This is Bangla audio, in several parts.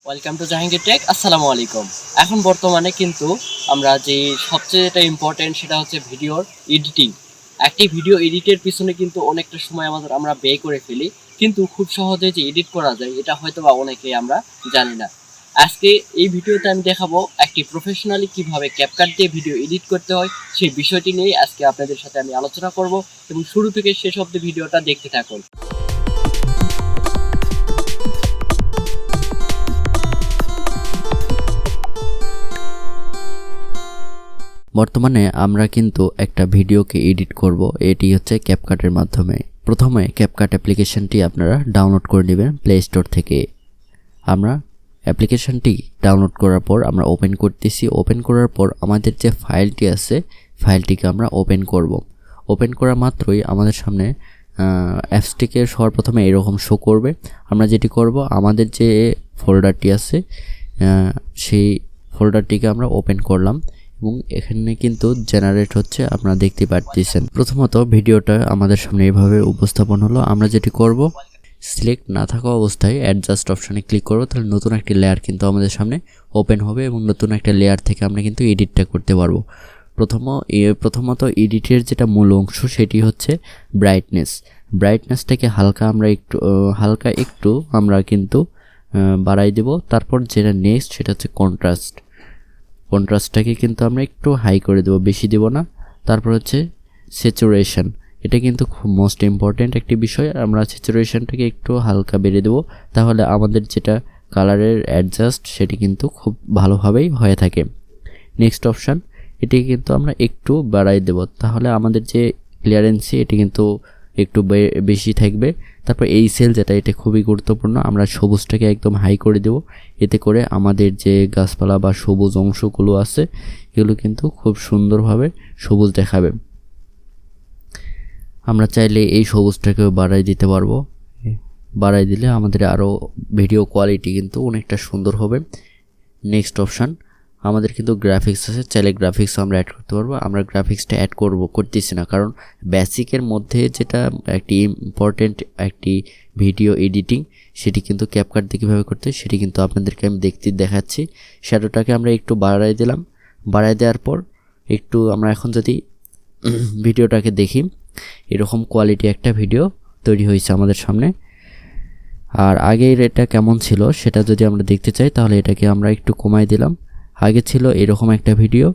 Welcome to Jahangir take. আসসালামু আলাইকুম। এখন বর্তমানে কিন্তু আমরা যে সবচেয়ে যেটা ইম্পর্টেন্ট সেটা হচ্ছে ভিডিওর এডিটিং। একটি ভিডিও এডিটের পিছনে কিন্তু অনেকটা সময় আমরা ব্যয় করে ফেলি, কিন্তু খুব সহজে যে এডিট করা যায় এটা হয়তো বা অনেকেই আমরা জানি না। আজকে এই ভিডিওতে আমি দেখাবো একটি প্রফেশনালি কিভাবে ক্যাপকাট দিয়ে ভিডিও এডিট করতে হয় সেই বিষয়টি নিয়ে আজকে আপনাদের সাথে আমি আলোচনা করব, এবং শুরু থেকে শেষ অবধি ভিডিওটা দেখতে থাকুন। বর্তমানে আমরা কিন্তু একটা ভিডিওকে এডিট করব, এটি হচ্ছে ক্যাপকাটের মাধ্যমে। প্রথমে ক্যাপকাট অ্যাপ্লিকেশনটি আপনারা ডাউনলোড করে নেবেন প্লে স্টোর থেকে। আমরা অ্যাপ্লিকেশনটি ডাউনলোড করার পর আমরা ওপেন করতেছি। ওপেন করার পর আমাদের যে ফাইলটি আছে ফাইলটিকে আমরা ওপেন করব। ওপেন করা মাত্রই আমাদের সামনে অ্যাপসটিকে সর্বপ্রথমে এরকম শো করবে। আমরা যেটি করব, আমাদের যে ফোল্ডারটি আছে সেই ফোল্ডারটিকে আমরা ওপেন করলাম এবং এখানে কিন্তু জেনারেট হচ্ছে, আপনারা দেখতে পাচ্ছেন। প্রথমত ভিডিওটা আমাদের সামনে এইভাবে উপস্থাপন হলো। আমরা যেটি করব, সিলেক্ট না থাকা অবস্থায় অ্যাডজাস্ট অপশানে ক্লিক করব, তাহলে নতুন একটি লেয়ার কিন্তু আমাদের সামনে ওপেন হবে এবং নতুন একটা লেয়ার থেকে আমরা কিন্তু এডিটটা করতে পারবো। প্রথমত এডিটের যেটা মূল অংশ সেটি হচ্ছে ব্রাইটনেসটাকে হালকা একটু আমরা কিন্তু বাড়াই দেব। তারপর যেটা নেক্সট সেটা হচ্ছে কন্ট্রাস্টটাকে কিন্তু আমরা একটু হাই করে দেবো, বেশি দেব না। তারপর হচ্ছে স্যাচুরেশন, এটা কিন্তু খুব মোস্ট ইম্পর্ট্যান্ট একটি বিষয়। আমরা স্যাচুরেশনটাকে একটু হালকা বেড়ে দেবো, তাহলে আমাদের যেটা কালারের অ্যাডজাস্ট সেটি কিন্তু খুব ভালোভাবেই হয়ে থাকে। নেক্সট অপশান, এটিকে কিন্তু আমরা একটু বাড়াই দেব, তাহলে আমাদের যে ক্লিয়ারেন্সি এটি কিন্তু একটু বেশি থাকবে। তারপর এই সেল যেটা, এটা খুবই গুরুত্বপূর্ণ, আমরা সবুজটাকে একদম হাই করে দেব। এতে করে আমাদের যে গাছপালা বা সবুজ অংশগুলো আছে এগুলো কিন্তু খুব সুন্দরভাবে সবুজ দেখাবে। আমরা চাইলে এই সবুজটাকেও বাড়াই দিতে পারবো। বাড়াই দিলে আমাদের আরও ভিডিও কোয়ালিটি কিন্তু অনেকটা সুন্দর হবে। নেক্সট অপশান, আমাদের কিন্তু গ্রাফিক্স আছে, চাইলে গ্রাফিক্সও আমরা অ্যাড করতে পারবো। আমরা গ্রাফিক্সটা অ্যাড করতেছি না, কারণ বেসিকের মধ্যে যেটা একটি ইম্পর্টেন্ট একটি ভিডিও এডিটিং সেটি কিন্তু ক্যাপকাট দিয়ে কীভাবে করতে হয় সেটি কিন্তু আপনাদেরকে আমি দেখাচ্ছি। শ্যাডোটাকে আমরা একটু বাড়াই দিলাম। বাড়াই দেওয়ার পর একটু আমরা এখন যদি ভিডিওটাকে দেখি, এরকম কোয়ালিটি একটা ভিডিও তৈরি হয়েছে আমাদের সামনে। আর আগের এটা কেমন ছিল সেটা যদি আমরা দেখতে চাই, তাহলে এটাকে আমরা একটু কমাই দিলাম। আগে ছিল এরকম একটা ভিডিও,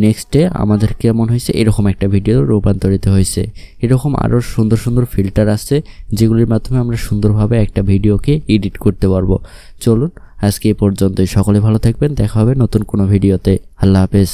নেক্সটে আমাদের কেমন হয়েছে, এরকম একটা ভিডিও রূপান্তরিত হয়েছে। এরকম আরও সুন্দর সুন্দর ফিল্টার আছে যেগুলির মাধ্যমে আমরা সুন্দরভাবে একটা ভিডিওকে এডিট করতে পারবো। চলুন আজকে এই পর্যন্তই। সকলে ভালো থাকবেন, দেখা হবে নতুন কোনো ভিডিওতে। আল্লাহ হাফেজ।